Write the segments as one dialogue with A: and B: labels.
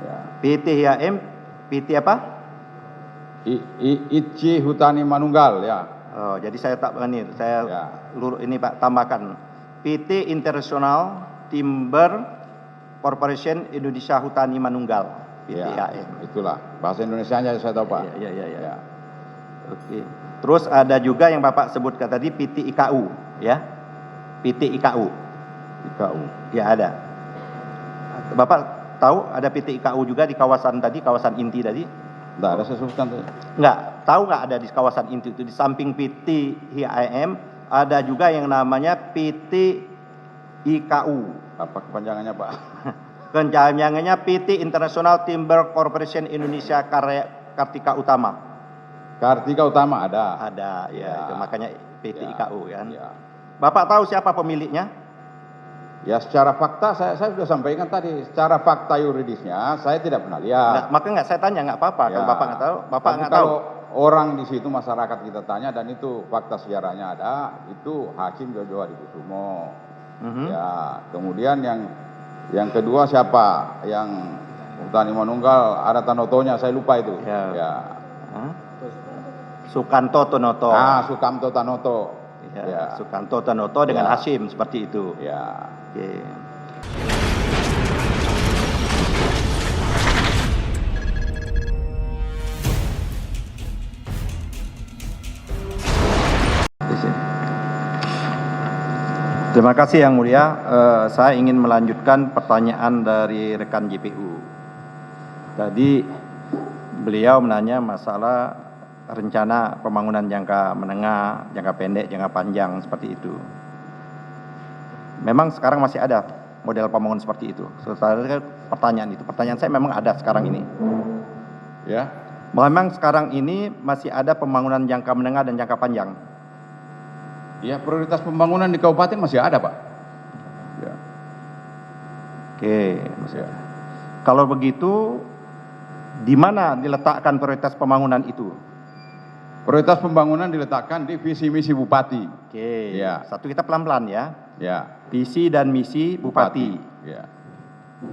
A: Ya.
B: PT HIM, PT apa?
A: Itci Hutani Manunggal ya.
B: Oh, jadi saya tak ini, saya
A: Ya.
B: ini Pak tambahkan. PT International Timber Corporation Indonesia Hutani Manunggal. PT
A: Ya,
B: HIM.
A: itulah bahasa Indonesianya saya tahu Pak.
B: Iya.
A: Ya.
B: Oke. Terus ada juga yang Bapak sebutkan tadi PT IKU, ya. PT IKU.
A: IKU.
B: Ya ada. Bapak tahu ada PT IKU juga di kawasan tadi, kawasan inti tadi?
A: Tidak ada saya sebutkan tuh.
B: Enggak, tahu nggak ada di kawasan inti itu, di samping PT HIM ada juga yang namanya PT IKU.
A: Apa kepanjangannya Pak?
B: Kepanjangannya PT International Timber Corporation Indonesia Kartika Utama.
A: Kartika Utama ada.
B: Ada, ya. Itu makanya PT
A: Ya.
B: IKU kan.
A: Ya.
B: Bapak tahu siapa pemiliknya?
A: Ya secara fakta saya sudah sampaikan tadi, secara fakta yuridisnya saya tidak pernah lihat.
B: Maka nggak saya tanya, nggak apa-apa. Kalau Bapak nggak tahu, Bapak
A: Tapi
B: nggak tahu.
A: kalau orang di situ masyarakat kita tanya dan itu fakta sejarahnya ada, itu Hakim Jojo Hadikusumo. Ya, kemudian yang kedua siapa? Yang Hutani Manunggal ada Tanotonya, saya lupa itu.
B: Ya. Sukanto Tanoto.
A: Sukamto Tanoto.
B: Ya. Sukanto Tanoto dengan Hashim seperti itu.
A: Ya.
B: Oke. Terima kasih Yang Mulia. Saya ingin melanjutkan pertanyaan dari rekan JPU. Tadi beliau menanya masalah rencana pembangunan jangka menengah, jangka pendek, jangka panjang seperti itu. Memang sekarang masih ada model pembangunan seperti itu. Pertanyaan saya memang ada sekarang ini.
A: Ya.
B: Memang sekarang ini masih ada pembangunan jangka menengah dan jangka panjang.
A: Ya, prioritas pembangunan di kabupaten masih ada, Pak. Ya.
B: Oke, masih ada. Kalau begitu, di mana diletakkan prioritas pembangunan itu?
A: Prioritas pembangunan diletakkan di visi misi bupati.
B: Oke,
A: Ya.
B: satu kita pelan-pelan ya.
A: Ya.
B: Visi dan misi bupati.
A: Ya.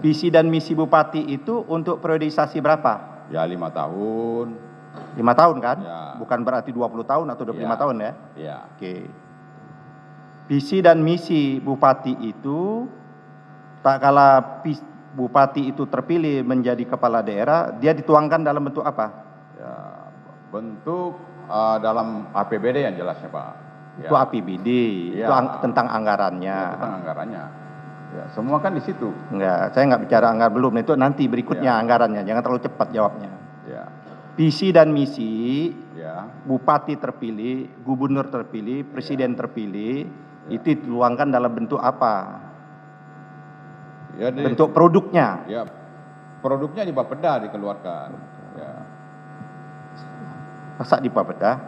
B: Visi dan misi bupati itu untuk priorisasi berapa?
A: Ya 5 tahun.
B: 5 tahun kan?
A: Ya.
B: Bukan berarti 20 tahun atau 25
A: Ya.
B: tahun ya?
A: Ya.
B: Oke. Visi dan misi bupati itu, tak kala bupati itu terpilih menjadi kepala daerah, dia dituangkan dalam bentuk apa?
A: Ya, bentuk dalam APBD yang jelasnya, Pak. Ya.
B: Itu APBD,
A: Ya.
B: itu tentang anggarannya.
A: Ya, tentang anggarannya. Ya, semua kan di situ.
B: Enggak, saya nggak bicara anggaran belum, itu nanti berikutnya
A: Ya.
B: anggarannya, jangan terlalu cepat jawabnya.
A: Ya.
B: Visi dan misi,
A: Ya.
B: bupati terpilih, gubernur terpilih, presiden terpilih,
A: Ya.
B: itu dituangkan dalam bentuk apa?
A: Ya,
B: Bentuk produknya.
A: Ya, produknya di Bapeda dikeluarkan. Ya.
B: Masa di Bapeda?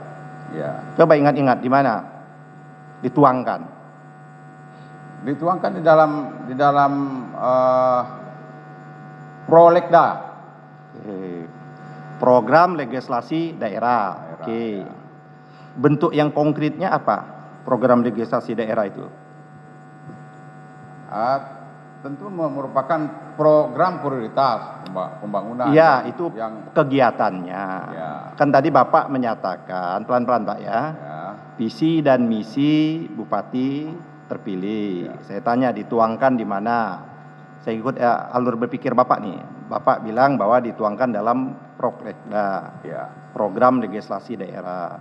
A: Ya.
B: Coba ingat-ingat di mana dituangkan.
A: Dituangkan di dalam Prolegda.
B: Program legislasi daerah. Oke.
A: Ya.
B: Bentuk yang konkretnya apa? Program legislasi daerah itu.
A: Tentu merupakan program prioritas pembangunan.
B: Iya, itu
A: yang
B: kegiatannya.
A: Ya.
B: Kan tadi Bapak menyatakan, pelan-pelan Pak ya,
A: Ya.
B: visi dan misi bupati terpilih.
A: Ya.
B: Saya tanya dituangkan di mana? Saya ikut alur berpikir Bapak nih. Bapak bilang bahwa dituangkan dalam Prolegda,
A: Ya.
B: program legislasi daerah.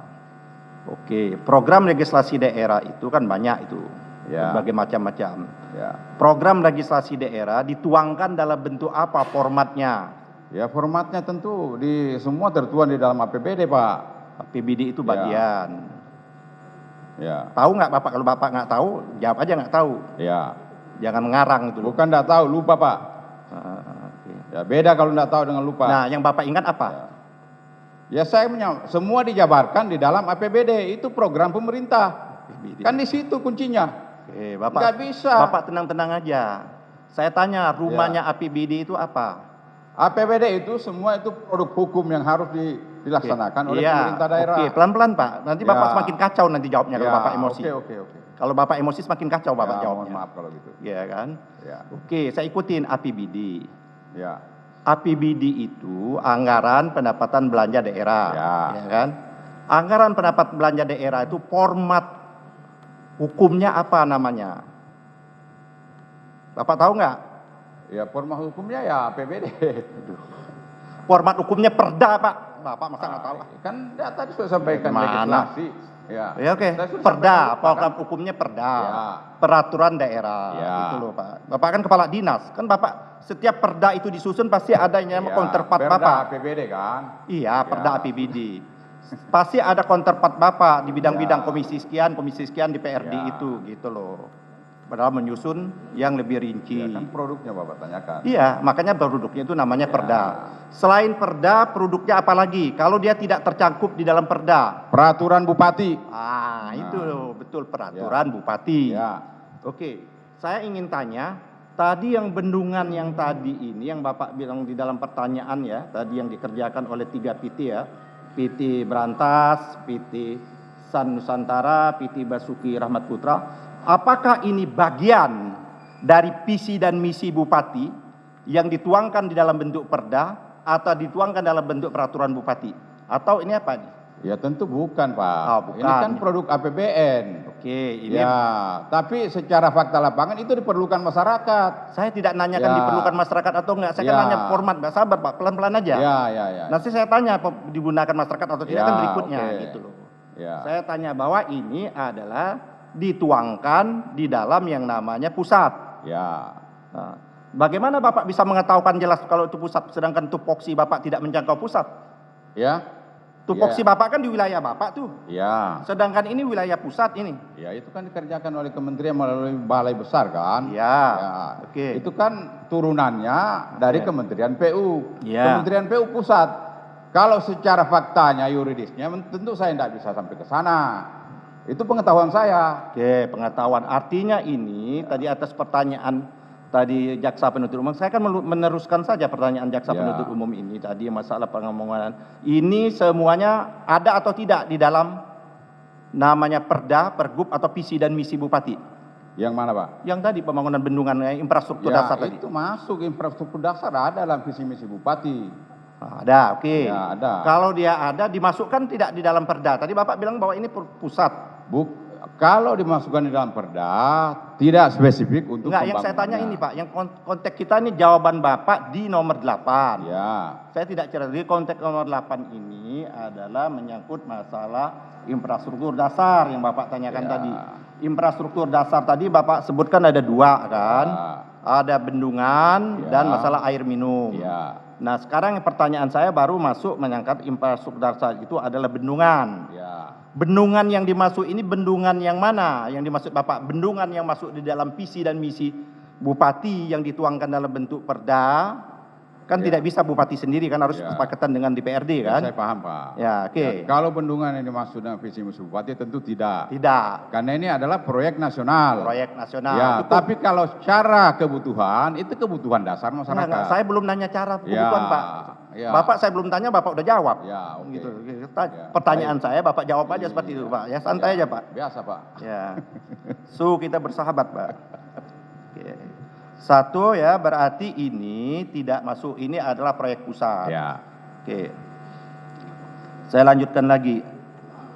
B: Oke, program legislasi daerah itu kan banyak itu,
A: Ya.
B: berbagai macam-macam.
A: Ya.
B: Program legislasi daerah dituangkan dalam bentuk apa formatnya?
A: Ya, formatnya tentu semua tertuang di dalam APBD, Pak.
B: APBD itu
A: Ya.
B: bagian.
A: Ya.
B: Tahu nggak Bapak? Kalau Bapak nggak tahu, jawab aja nggak tahu.
A: Ya.
B: Jangan mengarang itu.
A: Bukan enggak tahu, lupa, Pak.
B: Oke.
A: Ya, beda kalau enggak tahu dengan lupa.
B: Nah, yang Bapak ingat apa?
A: Ya, semua dijabarkan di dalam APBD, itu program pemerintah.
B: APBD.
A: Kan di situ kuncinya.
B: Oke, Bapak.
A: Nggak bisa.
B: Bapak tenang-tenang aja. Saya tanya, rumahnya APBD itu apa?
A: APBD itu semua itu produk hukum yang harus dilaksanakan oleh pemerintah daerah.
B: Oke, pelan-pelan Pak. Nanti Bapak
A: Ya.
B: semakin kacau nanti jawabnya kalau Bapak emosi.
A: Oke.
B: Kalau Bapak emosi semakin kacau Bapak
A: Ya,
B: jawabnya.
A: mohon maaf kalau gitu.
B: Iya kan?
A: Ya.
B: Oke, saya ikutin APBD.
A: Ya.
B: APBD itu anggaran pendapatan belanja daerah,
A: Ya.
B: kan? Anggaran pendapatan belanja daerah itu format hukumnya apa namanya? Bapak tahu nggak?
A: Ya, format hukumnya ya APBD.
B: Format hukumnya perda, Pak. Bapak masa nggak tahu?
A: Kan ya, tadi sudah sampaikan
B: Mana?
A: legislasi. Ya,
B: Ya oke,
A: Saya sudah
B: perda,
A: sampaikan,
B: program
A: kan?
B: hukumnya perda,
A: Ya.
B: peraturan daerah,
A: Ya.
B: itu loh Pak. Bapak kan kepala dinas, kan Bapak setiap perda itu disusun pasti ada yang namanya
A: Ya,
B: counterpart
A: Perda
B: Bapak.
A: APBD kan.
B: Iya, perda
A: Ya.
B: APBD. Pasti ada counterpart Bapak di bidang-bidang
A: Ya.
B: komisi sekian di PRD
A: Ya.
B: itu, gitu loh. Padahal menyusun yang lebih rinci.
A: Ya, kan produknya Bapak tanyakan.
B: Iya, makanya produknya itu namanya
A: Ya.
B: perda. Selain perda, produknya apa lagi? Kalau dia tidak tercakup di dalam perda.
A: Peraturan Bupati.
B: Itu loh, betul peraturan bupati.
A: Ya.
B: Oke, saya ingin tanya, tadi yang bendungan yang tadi ini yang Bapak bilang di dalam pertanyaan ya, tadi yang dikerjakan oleh 3 PT ya, PT Berantas, PT San Nusantara, PT Basuki Rahmat Putra, apakah ini bagian dari visi dan misi bupati yang dituangkan di dalam bentuk perda atau dituangkan dalam bentuk peraturan bupati? Atau ini apa nih?
A: Ya tentu bukan Pak.
B: Oh, bukan.
A: Ini kan produk APBN.
B: Oke, ini
A: Ya, tapi secara fakta lapangan itu diperlukan masyarakat.
B: saya tidak nanyakan
A: Ya.
B: diperlukan masyarakat atau enggak. Saya kan
A: Ya.
B: nanya format, Mbak. Sabar, Pak. Pelan-pelan aja.
A: Ya.
B: Nanti saya tanya apa digunakan masyarakat atau tidak
A: Ya,
B: kan berikutnya
A: oke.
B: gitu loh.
A: Ya.
B: Saya tanya bahwa ini adalah dituangkan di dalam yang namanya pusat.
A: Ya.
B: Nah, bagaimana Bapak bisa mengetahukan jelas kalau itu pusat sedangkan tupoksi Bapak tidak menjangkau pusat?
A: Ya.
B: Tupoksi
A: Ya.
B: Bapak kan di wilayah Bapak tuh.
A: Ya.
B: Sedangkan ini wilayah pusat ini.
A: Ya, itu kan dikerjakan oleh kementerian melalui balai besar kan.
B: Ya.
A: Ya.
B: Oke.
A: Itu kan turunannya dari
B: Ya.
A: Kementerian PU.
B: Ya.
A: Kementerian PU pusat. Kalau secara faktanya yuridisnya tentu saya tidak bisa sampai ke sana. Itu pengetahuan saya.
B: Oke, pengetahuan. Artinya ini tadi atas pertanyaan tadi jaksa penuntut umum, saya akan meneruskan saja pertanyaan jaksa
A: Ya.
B: penuntut umum ini tadi masalah pengomongan. Ini semuanya ada atau tidak di dalam namanya perda, pergub atau visi dan misi bupati?
A: Yang mana Pak?
B: Yang tadi pembangunan bendungan infrastruktur
A: Ya,
B: dasar tadi.
A: itu masuk infrastruktur dasar ada dalam visi misi bupati.
B: Nah, ada, oke.
A: Ya, ada.
B: Kalau dia ada dimasukkan tidak di dalam perda. Tadi Bapak bilang bahwa ini pusat.
A: Kalau dimasukkan di dalam perda, tidak spesifik untuk
B: Enggak, yang saya tanya ini Pak, yang konteks kita ini jawaban Bapak di nomor 8.
A: Ya.
B: Saya tidak cerita, di konteks nomor 8 ini adalah menyangkut masalah infrastruktur dasar yang Bapak tanyakan
A: Ya.
B: tadi. Infrastruktur dasar tadi Bapak sebutkan ada 2 kan?
A: Ya.
B: Ada bendungan
A: Ya.
B: dan masalah air minum.
A: Ya.
B: Nah sekarang pertanyaan saya baru masuk menyangkut infrastruktur dasar itu adalah bendungan.
A: Ya.
B: Bendungan yang dimaksud ini bendungan yang mana? Yang dimaksud Bapak bendungan yang masuk di dalam visi dan misi bupati yang dituangkan dalam bentuk perda. Kan
A: Ya.
B: tidak bisa bupati sendiri kan harus
A: Ya.
B: kesepakatan dengan DPRD
A: Ya,
B: kan?
A: saya paham Pak.
B: Ya, oke.
A: Ya, kalau bendungan yang dimaksud dengan visi misi bupati tentu tidak.
B: Tidak.
A: Karena ini adalah proyek nasional.
B: Proyek nasional.
A: Ya,
B: Itu-
A: tapi kalau secara kebutuhan itu kebutuhan dasar masyarakat.
B: Enggak, saya belum nanya cara kebutuhan
A: Ya,
B: Pak.
A: ya.
B: Bapak saya belum tanya, Bapak udah jawab.
A: Ya, oke.
B: Gitu.
A: Ya,
B: Pertanyaan
A: baik.
B: saya Bapak jawab aja
A: Iya.
B: seperti itu Pak. Ya santai aja Pak.
A: Biasa Pak.
B: Ya. Kita bersahabat, Pak. Oke. Satu ya, berarti ini tidak masuk, ini adalah proyek pusat.
A: Ya.
B: Oke. Saya lanjutkan lagi.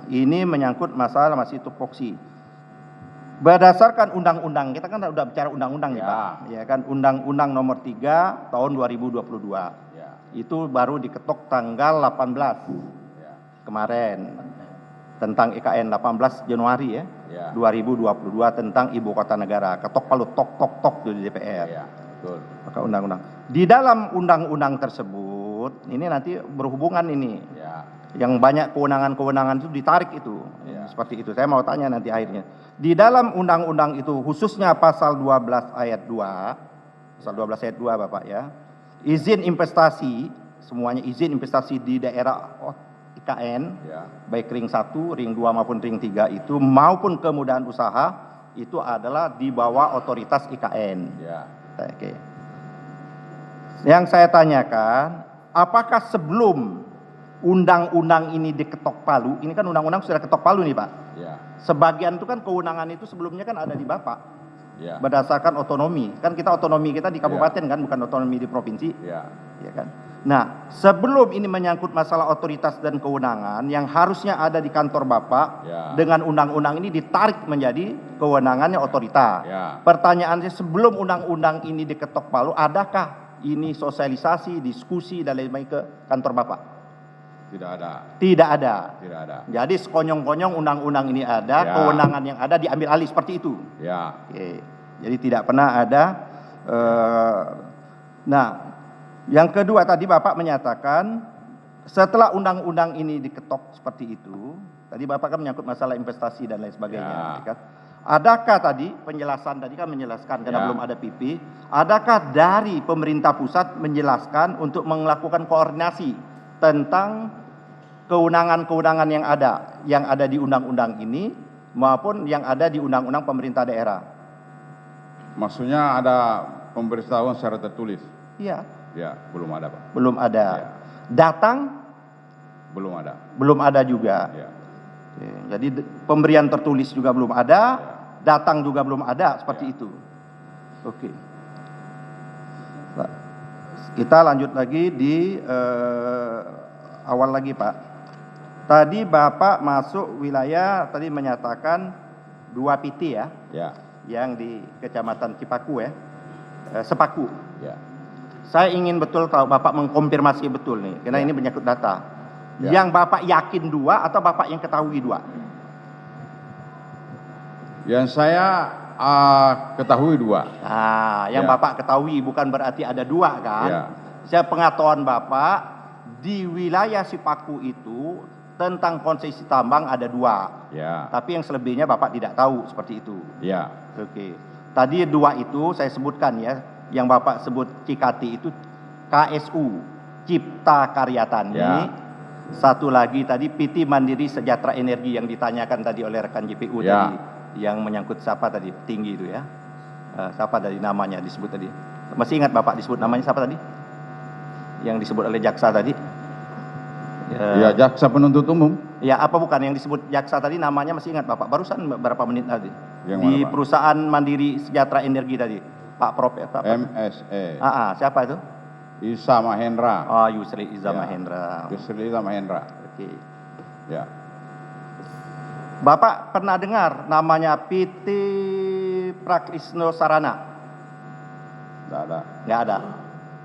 B: Ini menyangkut masalah masih tupoksi. Berdasarkan undang-undang, kita kan udah bicara undang-undang nih
A: Ya.
B: Pak. Ya kan, Undang-Undang Nomor 3 tahun 2022.
A: Ya.
B: Itu baru diketok tanggal 18
A: Ya.
B: kemarin tentang IKN 18 Januari ya.
A: Ya.
B: 2022 tentang ibu kota negara. Ketok palu tok tok tok di DPR.
A: Ya. Betul.
B: Maka undang-undang. Di dalam undang-undang tersebut, ini nanti berhubungan ini.
A: Ya.
B: Yang banyak kewenangan-kewenangan itu ditarik itu.
A: Ya.
B: Seperti itu. Saya mau tanya nanti akhirnya. Di dalam undang-undang itu khususnya pasal 12 ayat 2. Pasal 12 ayat 2 Bapak ya. Izin investasi, semuanya izin investasi di daerah IKN.
A: Ya.
B: Baik ring 1, ring 2 maupun ring 3 itu maupun kemudahan usaha itu adalah di bawah otoritas IKN.
A: Ya.
B: Oke. Yang saya tanyakan, apakah sebelum undang-undang ini diketok palu, ini kan undang-undang sudah ketok palu nih Pak.
A: Ya.
B: Sebagian itu kan kewenangan itu sebelumnya kan ada di Bapak.
A: Ya.
B: berdasarkan otonomi. Kan kita otonomi kita di kabupaten kan, bukan otonomi di provinsi.
A: Ya.
B: Ya kan. Nah, sebelum ini menyangkut masalah otoritas dan kewenangan yang harusnya ada di kantor Bapak,
A: Ya.
B: dengan undang-undang ini ditarik menjadi kewenangannya otorita.
A: Ya.
B: Pertanyaannya, sebelum undang-undang ini diketok palu, adakah ini sosialisasi, diskusi dan lain-lain ke kantor Bapak?
A: Tidak ada.
B: Tidak ada.
A: Tidak ada.
B: Jadi sekonyong-konyong undang-undang ini ada,
A: Ya.
B: kewenangan yang ada diambil alih seperti itu.
A: Ya.
B: Oke. Jadi tidak pernah ada. Nah, yang kedua tadi Bapak menyatakan setelah undang-undang ini diketok seperti itu, tadi Bapak kan menyangkut masalah investasi dan lain sebagainya.
A: Ya.
B: Kan? Adakah tadi penjelasan tadi kan menjelaskan karena
A: Ya.
B: belum ada PP, adakah dari pemerintah pusat menjelaskan untuk melakukan koordinasi tentang kewenangan-kewenangan yang ada di undang-undang ini maupun yang ada di undang-undang pemerintah daerah?
A: Maksudnya ada pemberitahuan secara tertulis?
B: Iya.
A: Ya, belum ada, Pak.
B: Belum ada.
A: Ya.
B: Datang
A: Belum ada.
B: belum ada juga.
A: Ya.
B: Oke, jadi pemberian tertulis juga belum ada,
A: Ya.
B: datang juga belum ada seperti
A: Ya.
B: itu. Oke. Pak, kita lanjut lagi di awal lagi, Pak. Tadi Bapak masuk wilayah tadi menyatakan 2 PT ya,
A: Ya.
B: yang di Kecamatan Cipaku ya, Sepaku.
A: Ya.
B: Saya ingin betul tahu Bapak mengkonfirmasi betul nih, karena
A: Ya.
B: ini menyangkut data.
A: Ya.
B: Yang Bapak yakin 2 atau Bapak yang ketahui 2?
A: Yang saya ketahui 2.
B: Nah, yang
A: Ya.
B: Bapak ketahui bukan berarti ada 2 kan?
A: Ya.
B: Saya pengetahuan Bapak di wilayah Sipaku itu tentang konsesi tambang ada 2.
A: Ya.
B: Tapi yang selebihnya Bapak tidak tahu seperti itu.
A: Ya.
B: Oke. Tadi 2 itu saya sebutkan ya. Yang Bapak sebut Cikati itu KSU, Cipta Karya Tani.
A: Ya.
B: Satu lagi tadi PT Mandiri Sejahtera Energi yang ditanyakan tadi oleh rekan JPU
A: Ya.
B: tadi. Yang menyangkut siapa tadi? Tinggi itu ya. Siapa tadi namanya disebut tadi? Masih ingat Bapak disebut namanya siapa tadi? Yang disebut oleh jaksa tadi?
A: Ya, jaksa penuntut umum.
B: Ya, apa bukan yang disebut jaksa tadi namanya masih ingat Bapak? Barusan beberapa menit tadi.
A: Yang
B: Di
A: mana, Pak?
B: perusahaan Mandiri Sejahtera Energi tadi. Pak Prof. Pak.
A: MSE.
B: Siapa itu?
A: Isa Mahendra.
B: Oh, Yusri Iza
A: Ya.
B: Mahendra.
A: Yusri Iza Mahendra.
B: Oke.
A: Ya.
B: Bapak pernah dengar namanya PT Prakrisno Sarana?
A: Tidak ada.
B: Nggak ada.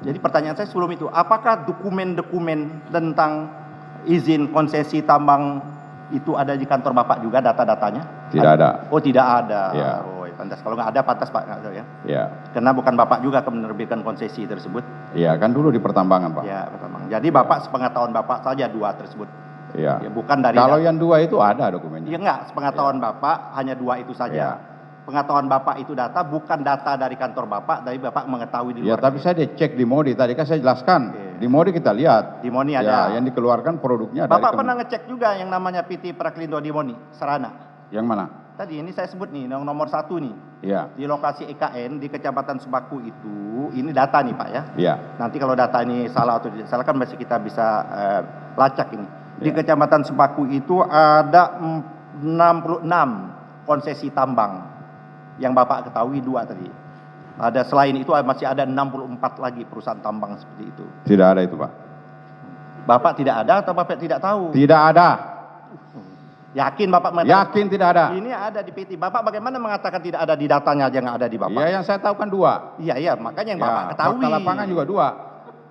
B: Jadi pertanyaan saya sebelum itu, apakah dokumen-dokumen tentang izin konsesi tambang itu ada di kantor Bapak juga data-datanya?
A: Tidak ada.
B: Oh, tidak ada.
A: Ya.
B: Oh, pantas. Kalau nggak ada, pantas Pak. Nggak tahu ya.
A: Ya.
B: Karena bukan Bapak juga yang menerbitkan konsesi tersebut.
A: Ya, kan dulu di pertambangan, Pak.
B: Ya, pertama. Jadi Bapak sepengetahuan Bapak saja 2 tersebut.
A: Ya.
B: Ya, bukan dari
A: Kalau yang 2 itu ada dokumennya.
B: Ya enggak, sepengetahuan Bapak hanya 2 itu saja.
A: Ya.
B: Pengetahuan Bapak itu data, bukan data dari kantor Bapak, dari Bapak mengetahui di
A: Ya,
B: luar.
A: tapi saya dicek di Modi. Tadi kan saya jelaskan.
B: Oke.
A: Di Modi kita lihat.
B: Di Moni
A: Ya,
B: ada.
A: yang dikeluarkan produknya dari
B: Bapak pernah ngecek juga yang namanya PT Praklindo di Moni, Sarana.
A: Yang mana?
B: Tadi ini saya sebut nih, yang nomor 1 nih.
A: Ya.
B: Di lokasi EKN di Kecamatan Sepaku itu, ini data nih Pak ya.
A: Ya.
B: Nanti kalau data ini salah atau tidak salah kan masih kita bisa lacak ini. Di
A: Ya.
B: Kecamatan Sepaku itu ada 66 konsesi tambang yang Bapak ketahui 2 tadi. Ada selain itu masih ada 64 lagi perusahaan tambang seperti itu.
A: Tidak ada itu, Pak.
B: Bapak tidak ada atau Bapak tidak tahu?
A: Tidak ada.
B: Yakin Bapak mengatakan?
A: Yakin tidak ada.
B: Ini ada di PT. Bapak bagaimana mengatakan tidak ada di datanya aja nggak ada di Bapak?
A: Ya, yang saya tahu kan 2.
B: Iya, makanya yang
A: Ya,
B: Bapak ketahui.
A: fakta lapangan juga 2.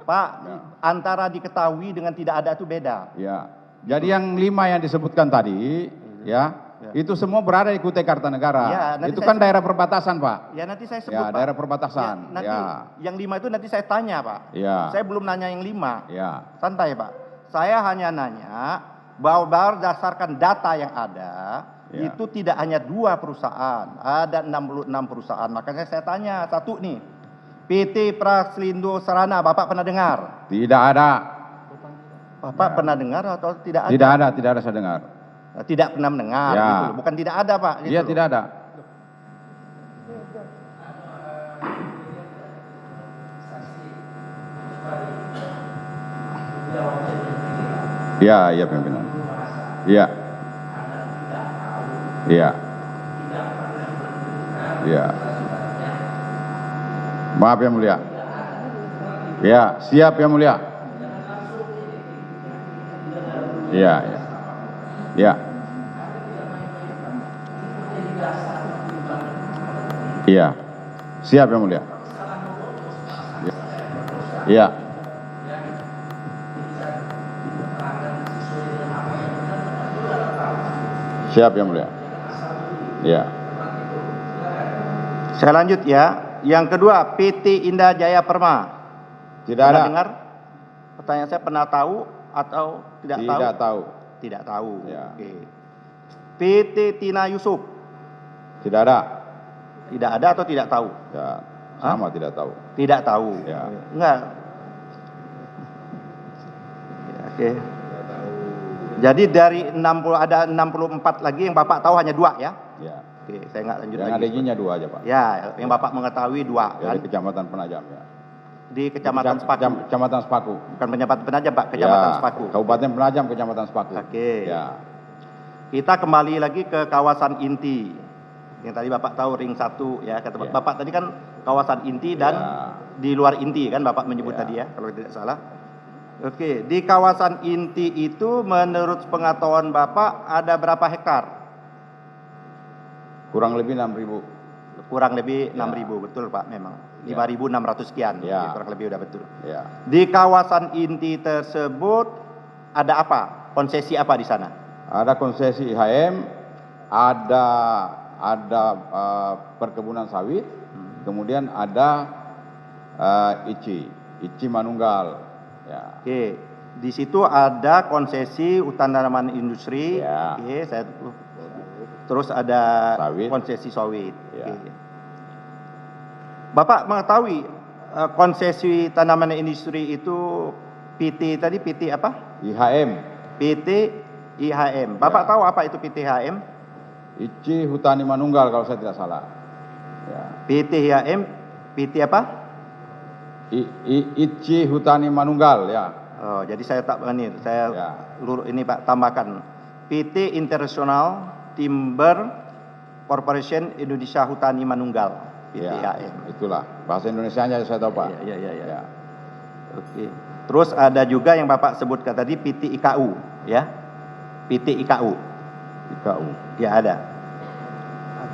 B: Pak,
A: Ya.
B: antara diketahui dengan tidak ada itu beda.
A: Ya. Jadi yang 5 yang disebutkan tadi, ya, itu semua berada di Kutai Kartanegara.
B: Ya, nanti
A: Itu
B: saya
A: kan daerah perbatasan, Pak.
B: Ya nanti saya sebut
A: Ya,
B: Pak.
A: daerah perbatasan.
B: Ya, nanti
A: Ya.
B: yang 5 itu nanti saya tanya Pak.
A: Ya.
B: Saya belum nanya yang 5.
A: Ya.
B: Santai Pak. Saya hanya nanya bahwa berdasarkan data yang ada,
A: Ya.
B: itu tidak hanya 2 perusahaan, ada 66 perusahaan. Makanya saya tanya satu nih, PT Praslindo Sarana, Bapak pernah dengar?
A: Tidak ada.
B: Bapak pernah dengar atau tidak ada?
A: Tidak ada saya dengar.
B: Tidak pernah mendengar,
A: Ya.
B: gitu loh. Bukan tidak ada Pak. Gitu
A: Iya,
B: loh.
A: tidak ada. Iya, iya pimpinan. Iya. Iya. Iya. Maaf yang mulia. Ya, siap yang mulia. Ya, ya. Ya. Iya. Siap yang mulia. Iya. Siap yang mulia. Iya.
B: Saya lanjut ya. Yang kedua, PT Indah Jaya Perma.
A: Tidak
B: Pernah
A: ada.
B: dengar? Pertanyaan saya, pernah tahu atau tidak tahu?
A: Tidak tahu.
B: Tidak tahu.
A: Ya.
B: Oke. PT Tina Yusuf.
A: Tidak ada.
B: Tidak ada atau tidak tahu?
A: Ya, sama tidak tahu.
B: Tidak tahu.
A: Ya.
B: Enggak. Ya, oke. Jadi dari 60 ada 64 lagi yang Bapak tahu hanya 2 ya?
A: Ya.
B: Oke, saya nggak lanjut
A: Yang
B: lagi.
A: ada izinnya 2 aja, Pak.
B: Ya, yang Bapak mengetahui 2 kan?
A: Dari Kecamatan Penajam ya.
B: Di Kecamatan Sepaku.
A: Kecamatan Sepaku.
B: Bukan Kecamatan Penajam, Pak, Kecamatan
A: Ya,
B: Sepaku.
A: Kabupaten Penajam, Kecamatan Sepaku.
B: Oke.
A: Ya.
B: Kita kembali lagi ke kawasan inti. Yang tadi Bapak tahu ring 1 ya, kata
A: Ya.
B: Bapak tadi kan kawasan inti dan
A: Ya.
B: di luar inti kan Bapak menyebut
A: Ya.
B: tadi ya, kalau tidak salah. Oke, di kawasan inti itu menurut pengetahuan Bapak ada berapa hektar?
A: Kurang lebih 6.000.
B: Kurang lebih
A: Ya.
B: 6.000, betul Pak memang.
A: Ya.
B: 5.600 sekian,
A: Ya.
B: Oke, kurang lebih udah betul.
A: Ya.
B: Di kawasan inti tersebut ada apa? Konsesi apa di sana?
A: Ada konsesi IHM, ada perkebunan sawit, kemudian ada ICI Manunggal. Ya.
B: Oke, di situ ada konsesi hutan tanaman industri.
A: Ya.
B: Oke, terus ada
A: Sawit.
B: konsesi sawit.
A: Ya.
B: Oke. Bapak mengetahui konsesi tanaman industri itu PT tadi PT apa?
A: IHM,
B: PT IHM. Bapak
A: Ya.
B: tahu apa itu PT IHM?
A: ICI Hutani Manunggal kalau saya tidak salah. Ya.
B: PT IHM, PT apa?
A: ICI Hutani Manunggal ya.
B: Oh, jadi saya tak ini, saya
A: Ya.
B: ini Pak tambahkan PT International Timber Corporation Indonesia Hutani Manunggal. PT
A: Ya,
B: IHM.
A: itulah bahasa Indonesianya saya tahu Pak.
B: Iya, iya, iya.
A: Ya.
B: Oke. Terus ada juga yang Bapak sebutkan tadi PT IKU, ya. PT IKU.
A: IKU.
B: Ya ada.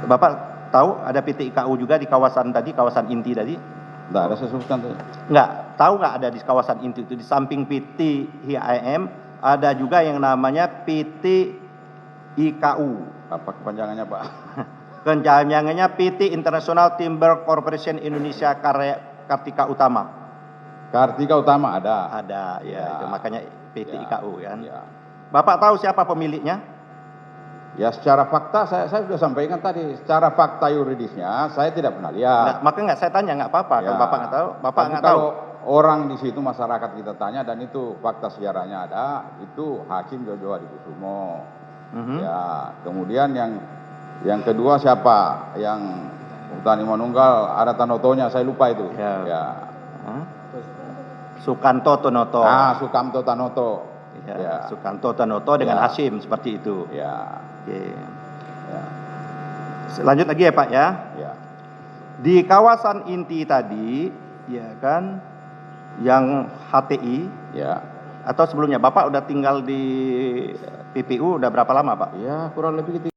B: Bapak tahu ada PT IKU juga di kawasan tadi, kawasan inti tadi?
A: Tidak ada saya sebutkan tadi.
B: Enggak, tahu nggak ada di kawasan inti itu? Di samping PT IHM ada juga yang namanya PT IKU.
A: Apa kepanjangannya Pak?
B: Kepanjangannya PT International Timber Corporation Indonesia Kartika Utama.
A: Kartika Utama ada.
B: Ada, ya,
A: Ya.
B: itu makanya PT
A: Ya.
B: IKU kan.
A: Ya.
B: Bapak tahu siapa pemiliknya?
A: Ya secara fakta saya sudah sampaikan tadi, secara fakta yuridisnya saya tidak pernah lihat.
B: Maka nggak saya tanya, nggak apa-apa.
A: Ya.
B: Kalau Bapak nggak tahu, Bapak
A: Tapi
B: nggak tahu.
A: kalau orang di situ masyarakat kita tanya dan itu fakta sejarahnya ada, itu Hakim Jojo Hadikusumo.
B: Mhm.
A: Ya, kemudian yang kedua siapa? Yang Hutani Manunggal ada Tanotonya, saya lupa itu.
B: Ya.
A: Ya.
B: Hah? Sukanto Tonoto.
A: Sukamto Tanoto.
B: Ya,
A: Ya.
B: Sukanto Tonoto dengan
A: Ya.
B: Hashim seperti itu.
A: Ya.
B: Oke.
A: Ya.
B: Lanjut lagi ya Pak ya.
A: Ya.
B: Di kawasan inti tadi, ya kan, yang HTI
A: Ya.
B: atau sebelumnya Bapak udah tinggal di PPU udah berapa lama Pak?
A: Ya, kurang lebih